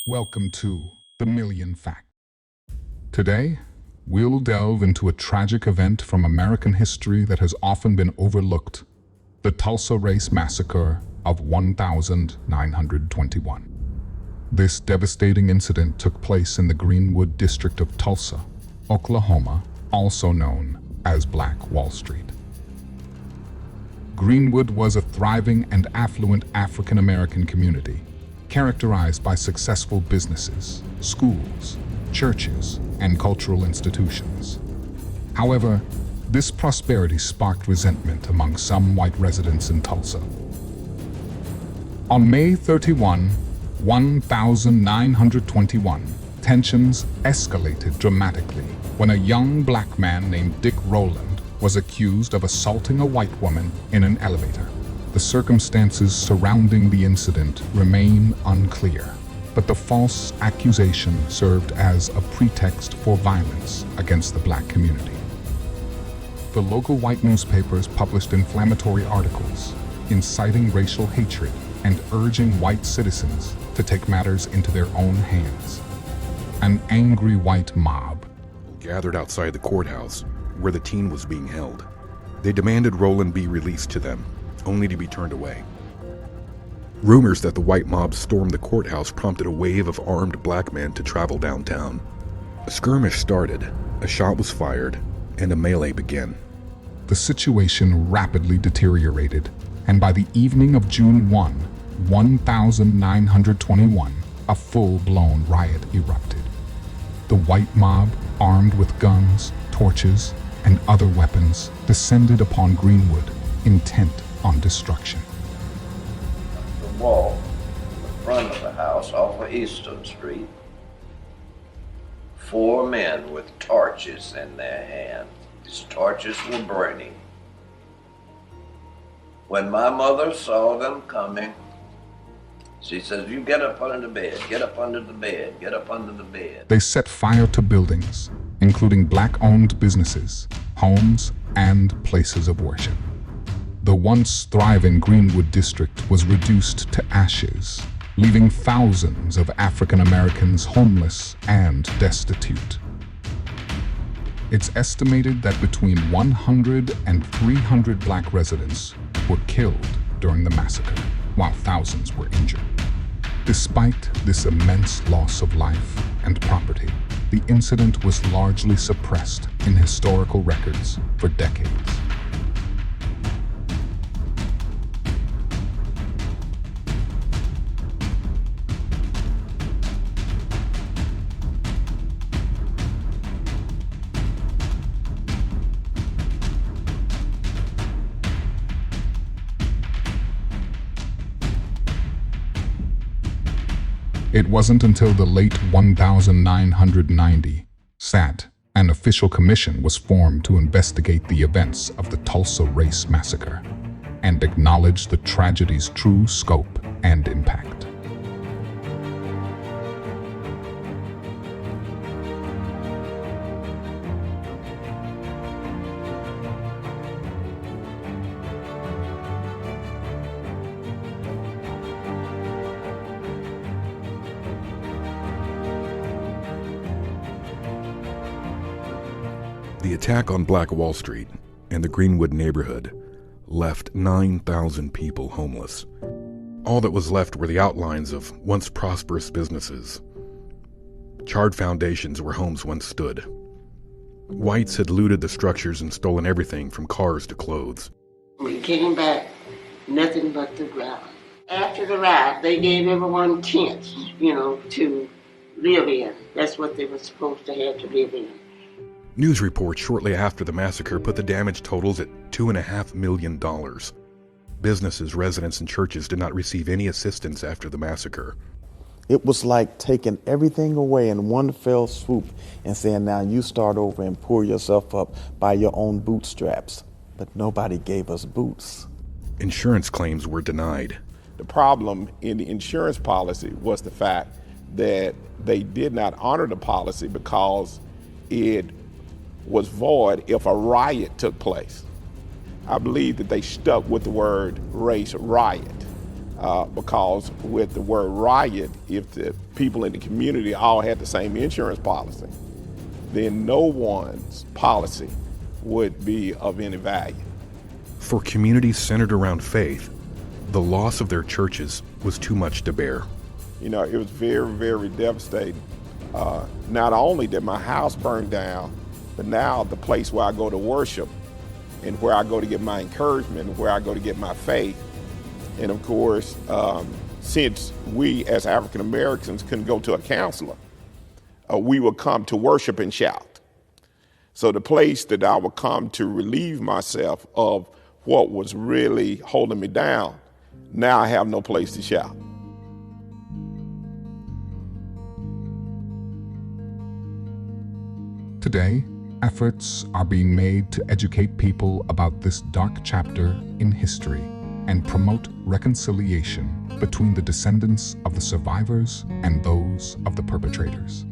Welcome to The Million Fact. Today, we'll delve into a tragic event from American history that has often been overlooked, the Tulsa Race Massacre of 1921. This devastating incident took place in the Greenwood district of Tulsa, Oklahoma, also known as Black Wall Street. Greenwood was a thriving and affluent African-American community, characterized by successful businesses, schools, churches, and cultural institutions. However, this prosperity sparked resentment among some white residents in Tulsa. On May 31, 1921, tensions escalated dramatically when a young black man named Dick Rowland was accused of assaulting a white woman in an elevator. The circumstances surrounding the incident remain unclear, but the false accusation served as a pretext for violence against the black community. The local white newspapers published inflammatory articles, inciting racial hatred and urging white citizens to take matters into their own hands. An angry white mob gathered outside the courthouse where the teen was being held. They demanded Rowland be released to them, only to be turned away. Rumors that the white mob stormed the courthouse prompted a wave of armed black men to travel downtown. A skirmish started, a shot was fired, and a melee began. The situation rapidly deteriorated, and by the evening of June 1, 1921, a full-blown riot erupted. The white mob, armed with guns, torches, and other weapons, descended upon Greenwood, intent on destruction. The wall in the front of the house off of Easton Street, 4 men with torches in their hands. These torches were burning. When my mother saw them coming, she says, "You get up under the bed, get up under the bed, get up under the bed." They set fire to buildings, including black-owned businesses, homes, and places of worship. The once thriving Greenwood district was reduced to ashes, leaving thousands of African Americans homeless and destitute. It's estimated that between 100 and 300 black residents were killed during the massacre, while thousands were injured. Despite this immense loss of life and property, the incident was largely suppressed in historical records for decades. It wasn't until the late 1990 an official commission was formed to investigate the events of the Tulsa Race Massacre and acknowledge the tragedy's true scope and impact. The attack on Black Wall Street and the Greenwood neighborhood left 9,000 people homeless. All that was left were the outlines of once prosperous businesses, charred foundations where homes once stood. Whites had looted the structures and stolen everything from cars to clothes. We came back, nothing but the ground. After the riot, they gave everyone tents, to live in. That's what they were supposed to have to live in. News reports shortly after the massacre put the damage totals at $2.5 million. Businesses, residents, and churches did not receive any assistance after the massacre. It was like taking everything away in one fell swoop and saying, now you start over and pull yourself up by your own bootstraps. But nobody gave us boots. Insurance claims were denied. The problem in the insurance policy was the fact that they did not honor the policy because it was void if a riot took place. I believe that they stuck with the word race riot. because with the word riot, if the people in the community all had the same insurance policy, then no one's policy would be of any value. For communities centered around faith, the loss of their churches was too much to bear. You know, it was very, very devastating. Not only did my house burn down, but now the place where I go to worship and where I go to get my encouragement, where I go to get my faith. And of course, since we as African Americans couldn't go to a counselor, we would come to worship and shout. So the place that I would come to relieve myself of what was really holding me down, now I have no place to shout. Today, efforts are being made to educate people about this dark chapter in history and promote reconciliation between the descendants of the survivors and those of the perpetrators.